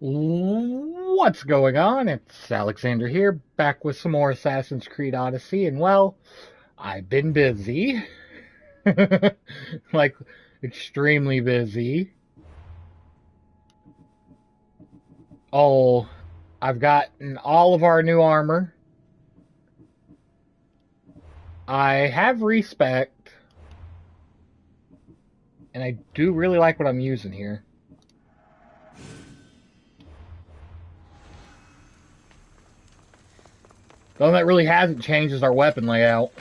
What's going on? It's Alexander here, back with some more Assassin's Creed Odyssey, and well, I've been busy. Like, extremely busy. Oh, I've gotten all of our new armor. I have respect, and I do really like what I'm using here. The one that really hasn't changed is our weapon layout.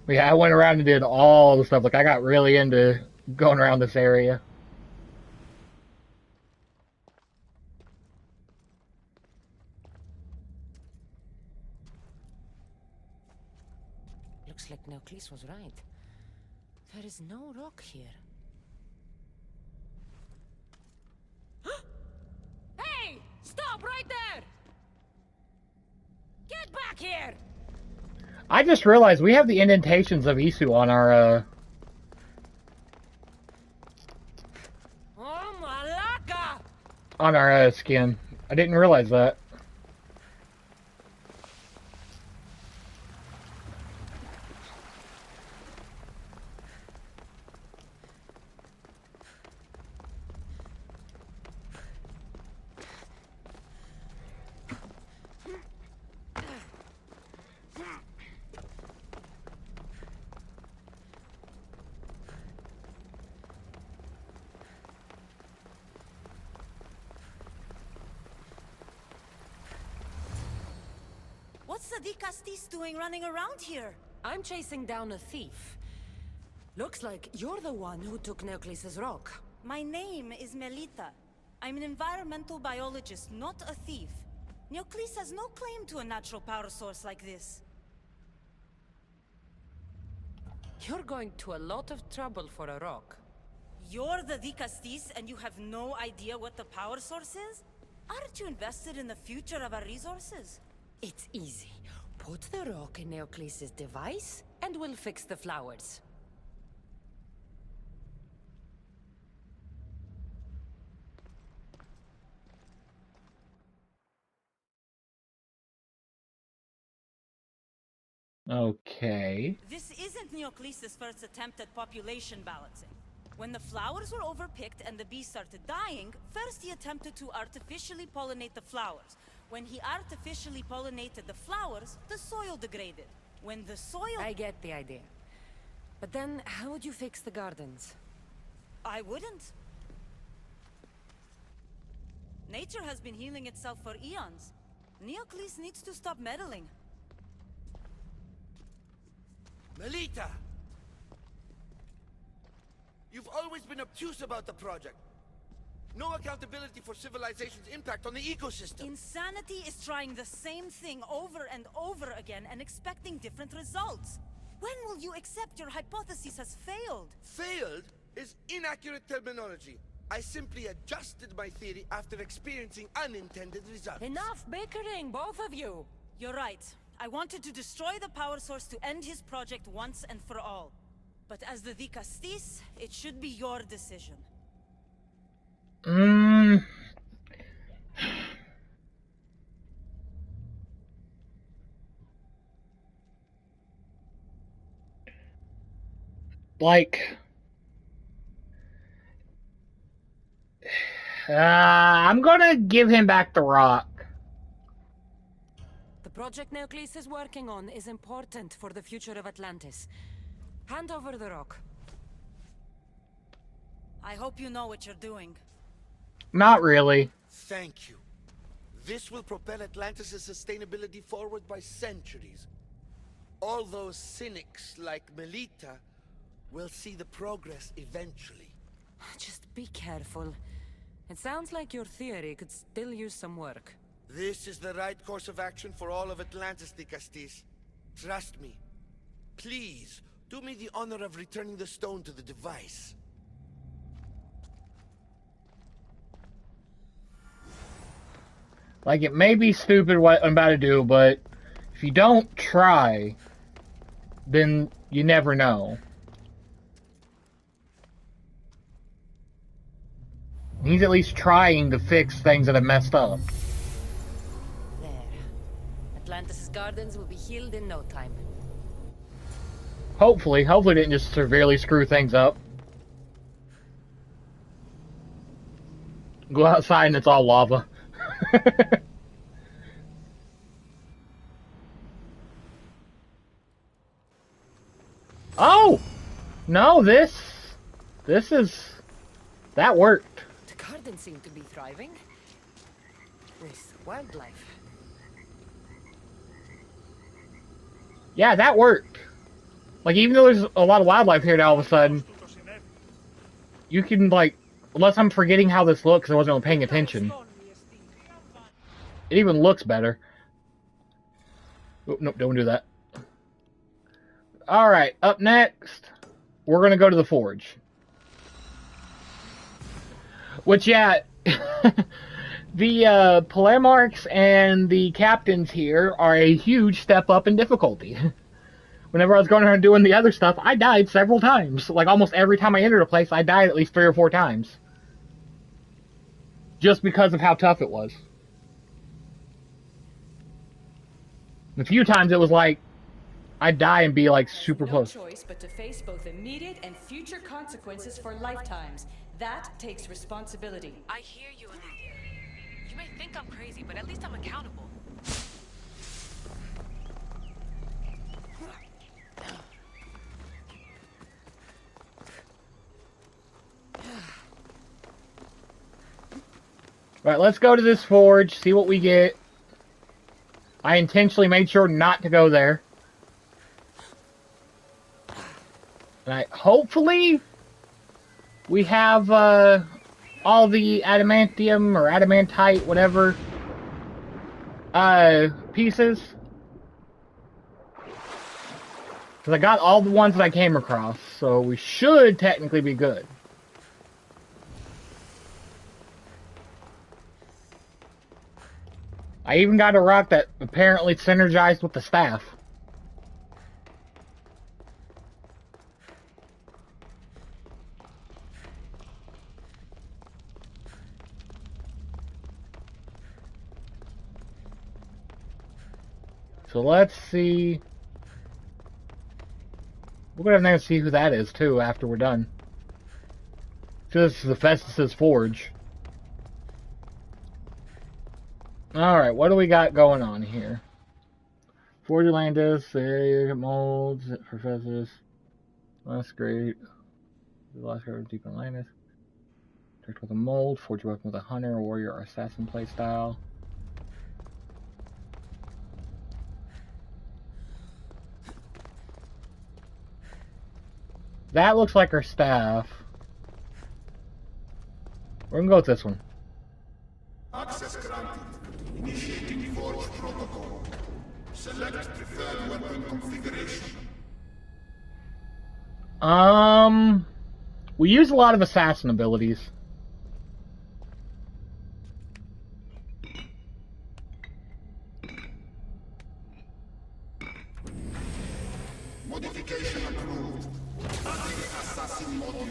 Yeah, I went around and did all the stuff. Like, I got really into going around this area. Looks like Neoclis was right. There is no rock here. Hey! Stop right there! Get back here! I just realized we have the indentations of Isu on our, Oh, Malaka! on our skin. I didn't realize that. What's the Dicastis doing running around here? I'm chasing down a thief. Looks like you're the one who took Neoclis' rock. My name is Melita. I'm an environmental biologist, not a thief. Neoclis has no claim to a natural power source like this. You're going to a lot of trouble for a rock. You're the Dicastis and you have no idea what the power source is? Aren't you invested in the future of our resources? It's easy. Put the rock in Neoclis' device, and we'll fix the flowers. Okay. This isn't Neoclis' first attempt at population balancing. When the flowers were overpicked and the bees started dying, first he attempted to artificially pollinate the flowers. When he artificially pollinated the flowers, the soil degraded. When the soil... I get the idea. But then, how would you fix the gardens? I wouldn't. Nature has been healing itself for eons. Neoclis needs to stop meddling. Melita! You've always been obtuse about the project. No accountability for civilization's impact on the ecosystem. Insanity is trying the same thing over and over again and expecting different results. When will you accept your hypothesis has failed? Failed is inaccurate terminology. I simply adjusted my theory after experiencing unintended results. Enough bickering, both of you! You're right. I wanted to destroy the power source to end his project once and for all. But as the Dicastis, it should be your decision. Like, I'm gonna give him back the rock. The project Neoclis is working on is important for the future of Atlantis. Hand over the rock. I hope you know what you're doing. Not really. Thank you. This will propel Atlantis' sustainability forward by centuries. All those cynics like Melita will see the progress eventually. Just be careful. It sounds like your theory could still use some work. This is the right course of action for all of Atlantis, Dicastis. Trust me. Please, do me the honor of returning the stone to the device. Like, it may be stupid what I'm about to do, but if you don't try, then you never know. He's at least trying to fix things that have messed up. There. Atlantis' gardens will be healed in no time. Hopefully it didn't just severely screw things up. Go outside and it's all lava. Oh! No, this is... That worked. The gardens seem to be thriving. With wildlife. Yeah, that worked. Like, even though there's a lot of wildlife here now all of a sudden, you can, like... Unless I'm forgetting how this looks, I wasn't really paying attention. It even looks better. Oh, nope, don't do that. Alright, up next, we're going to go to the Forge. Which, yeah, the Polemarchs and the captains here are a huge step up in difficulty. Whenever I was going around doing the other stuff, I died several times. Like, almost every time I entered a place, I died at least 3 or 4 times. Just because of how tough it was. A few times it was like, I'd die and be like super close. No choice but to face both immediate and future consequences for lifetimes. That takes responsibility. I hear you, Olivia. You may think I'm crazy, but at least I'm accountable. Right, let's go to this forge, see what we get. I intentionally made sure not to go there. Right, hopefully we have all the adamantium or adamantite, whatever, pieces. Because I got all the ones that I came across, so we should technically be good. I even got a rock that apparently synergized with the staff. So let's see. We're gonna have to see who that is too after we're done. So this is the Festus's Forge. Alright, what do we got going on here? Forge Atlantis, molds, professors. That's great. The last card deep in Atlantis. Direct with a mold, forge a weapon with a hunter, warrior, or assassin playstyle. That looks like our staff. We're gonna go with this one. Access granted. Initiating Forge protocol. Select preferred weapon configuration. We use a lot of assassin abilities. Modification approved. Adding assassin module.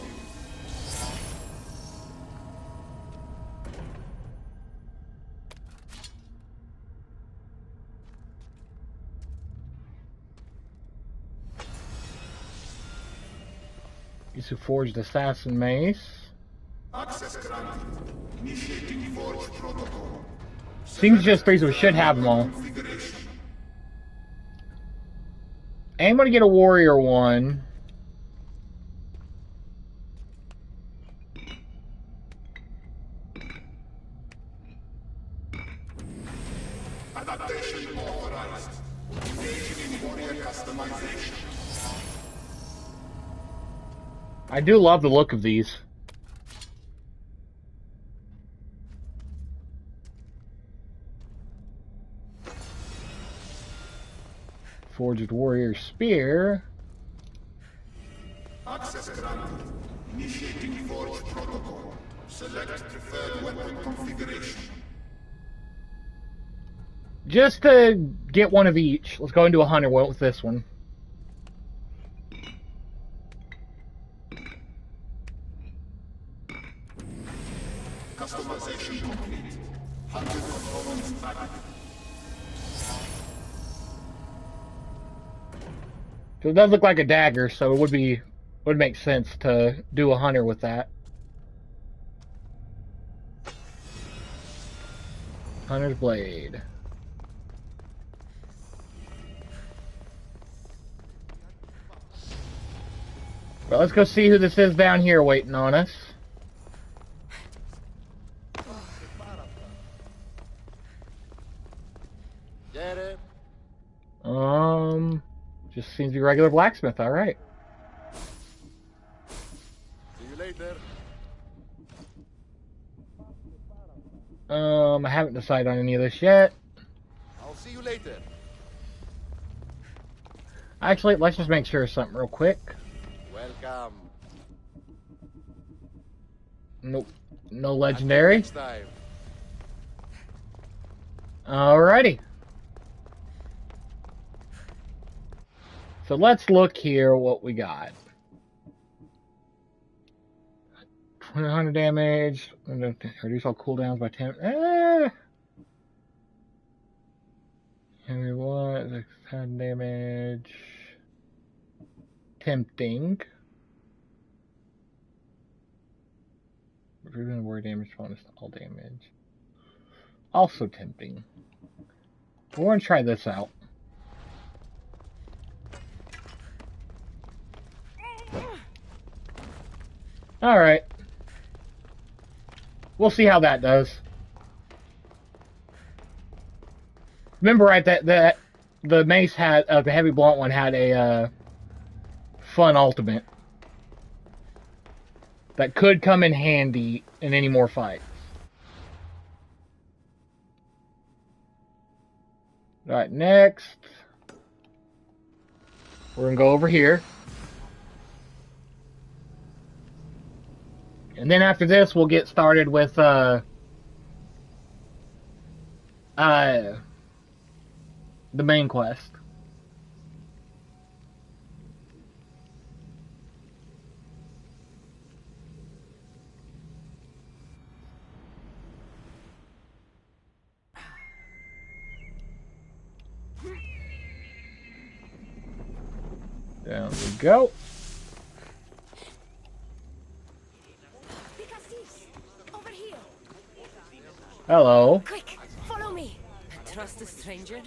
These who forged assassin mace. Access granted. Initiating Forge protocol. Seems just three, so we should have them all. Configuration. I'm gonna get a warrior one. Adaptation authorized. Engaging in warrior customization. I do love the look of these. Forged warrior spear. Access granted. Initiating Forge protocol. Select preferred weapon configuration. Just to get one of each, let's go into a hunter with this one. Hunted opponent's back. So it does look like a dagger, so it would make sense to do a hunter with that. Hunter's blade. Well, let's go see who this is down here waiting on us. Get it? Just seems to be a regular blacksmith, alright. See you later. I haven't decided on any of this yet. I'll see you later. Actually, let's just make sure of something real quick. Welcome. Nope. No Until legendary. next time. Alrighty. So let's look here what we got. 200 damage. Reduce all cooldowns by 10. Heavy what? 10 damage. Tempting. Removing the word damage bonus to all damage. Also tempting. We're going to try this out. Alright. We'll see how that does. Remember, right, that the mace had, the heavy blunt one had a fun ultimate that could come in handy in any more fights. Alright, next. We're going to go over here. And then after this, we'll get started with the main quest. There we go. Over here. Hello. Quick, follow me. Trust a stranger?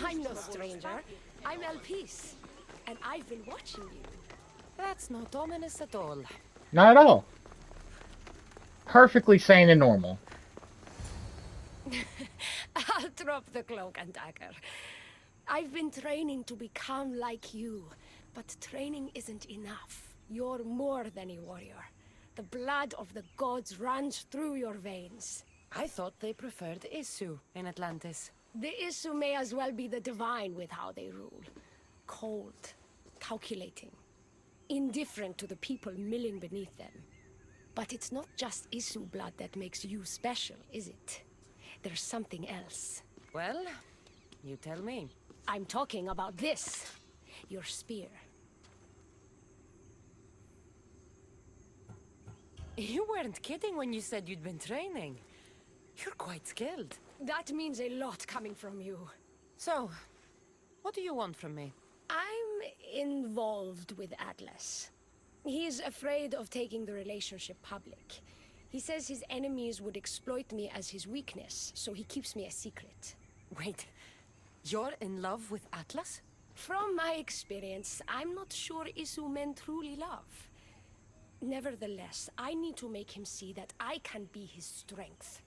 I'm no stranger. I'm Elpis, and I've been watching you. That's not ominous at all. Not at all. Perfectly sane and normal. I'll drop the cloak and dagger. I've been training to become like you, but training isn't enough. You're more than a warrior. The blood of the gods runs through your veins. I thought they preferred Isu in Atlantis. The Isu may as well be the divine with how they rule. Cold, calculating, indifferent to the people milling beneath them. But it's not just Isu blood that makes you special, is it? There's something else. Well, you tell me. I'm talking about this. Your spear. You weren't kidding when you said you'd been training. You're quite skilled. That means a lot coming from you. So, what do you want from me? I'm involved with Atlas. He's afraid of taking the relationship public. He says his enemies would exploit me as his weakness, so he keeps me a secret. Wait, you're in love with Atlas? From my experience, I'm not sure Isu men truly love. Nevertheless, I need to make him see that I can be his strength.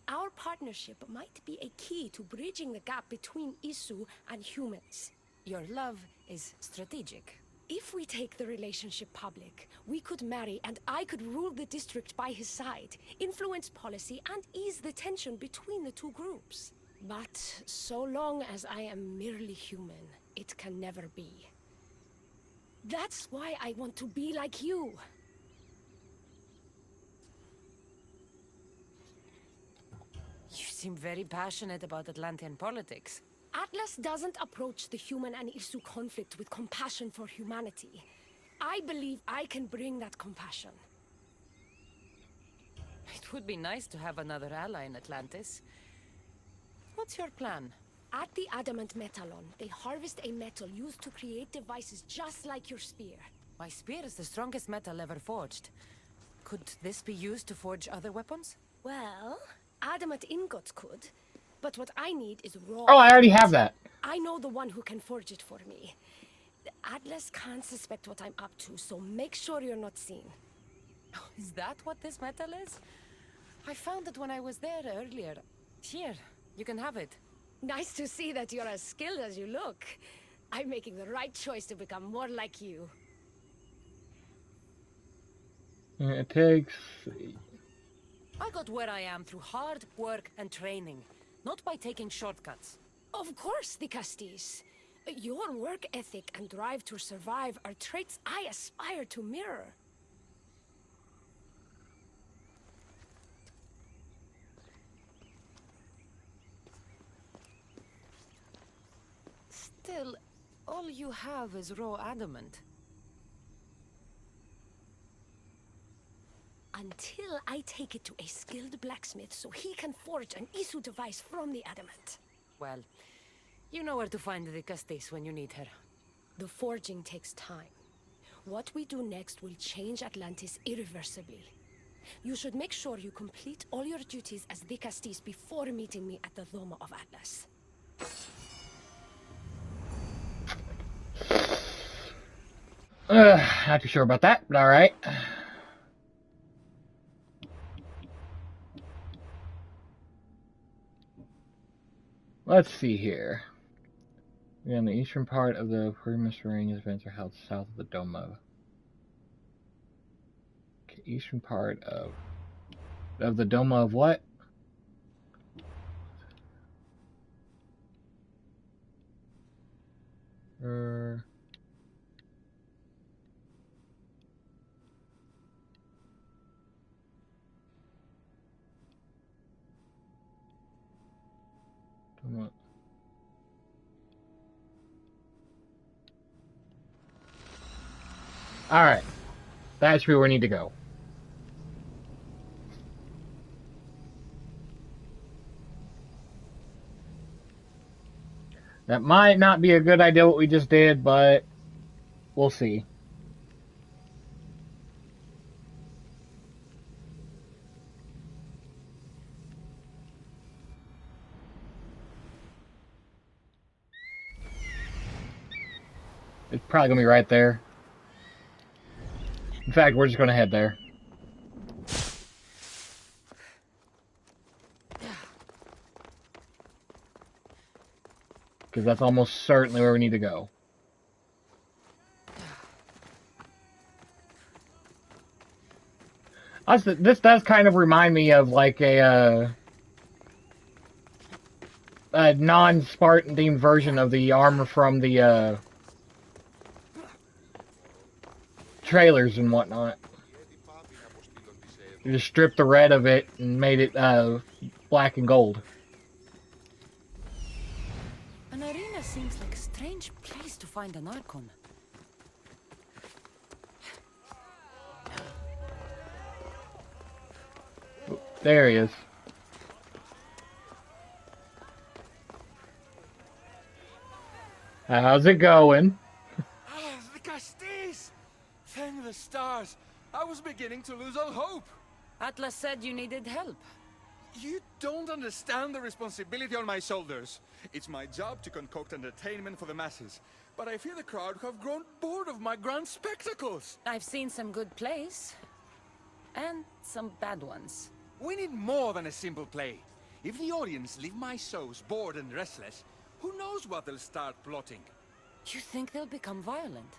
Our partnership might be a key to bridging the gap between Isu and humans. Your love is strategic. If we take the relationship public, we could marry and I could rule the district by his side, influence policy and ease the tension between the two groups. But so long as I am merely human, it can never be. That's why I want to be like you. You seem very passionate about Atlantean politics. Atlas doesn't approach the human and Isu conflict with compassion for humanity. I believe I can bring that compassion. It would be nice to have another ally in Atlantis. What's your plan? At the Adamant Metallon, they harvest a metal used to create devices just like your spear. My spear is the strongest metal ever forged. Could this be used to forge other weapons? Well, Adamant ingots could, but what I need is raw. Oh, I already adamant. have that. I know the one who can forge it for me. Atlas can't suspect what I'm up to, so make sure you're not seen. Is that what this metal is? I found it when I was there earlier. Here, you can have it. Nice to see that you're as skilled as you look. I'm making the right choice to become more like you. It takes... I got where I am through hard work and training, not by taking shortcuts. Of course, the Castis. Your work ethic and drive to survive are traits I aspire to mirror. Still, all you have is raw adamant. Until I take it to a skilled blacksmith so he can forge an Isu device from the adamant. Well, you know where to find the Castis when you need her. The forging takes time. What we do next will change Atlantis irreversibly. You should make sure you complete all your duties as the Castis before meeting me at the Doma of Atlas. Not too sure about that, but alright. Let's see here. We're on the eastern part of the Mediterranean events are held south of the Doma. Okay, eastern part of the Doma of what? Doma. Alright. That's where we need to go. That might not be a good idea what we just did, but we'll see. It's probably gonna be right there. In fact, we're just gonna head there. Because that's almost certainly where we need to go. This does kind of remind me of like a non-Spartan themed version of the armor from the trailers and whatnot. You just stripped the red of it and made it black and gold. An arena seems like a strange place to find an Archon. There he is. How's it going? Ah, the Castis! Thank the stars. I was beginning to lose all hope. Atlas said you needed help. You don't understand the responsibility on my shoulders. It's my job to concoct entertainment for the masses. But I fear the crowd have grown bored of my grand spectacles. I've seen some good plays. And some bad ones. We need more than a simple play. If the audience leave my shows bored and restless, who knows what they'll start plotting? You think they'll become violent?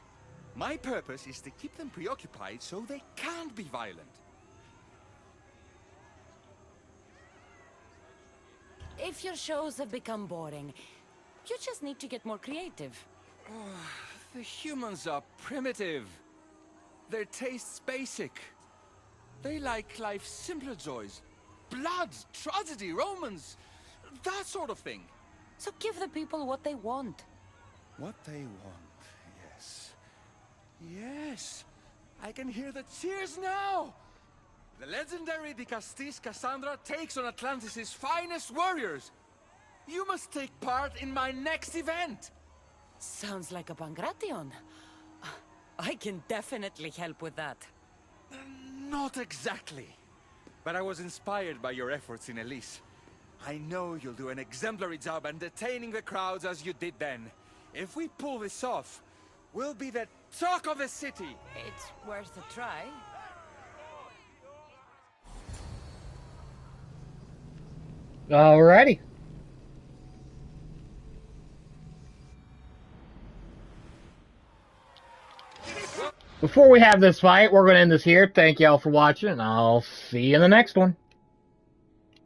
My purpose is to keep them preoccupied so they can't be violent. If your shows have become boring, you just need to get more creative. The humans are primitive. Their tastes basic. They like life's simpler joys. Blood, tragedy, romance, that sort of thing. So give the people what they want. What they want, yes. Yes, I can hear the cheers now! The legendary Di Castis Cassandra takes on Atlantis' finest warriors! You must take part in my next event. Sounds like a Pangration. I can definitely help with that. Not exactly. But I was inspired by your efforts in Elise. I know you'll do an exemplary job entertaining the crowds as you did then. If we pull this off, we'll be the talk of the city. It's worth a try. Alrighty. Before we have this fight, we're going to end this here. Thank y'all for watching, and I'll see you in the next one.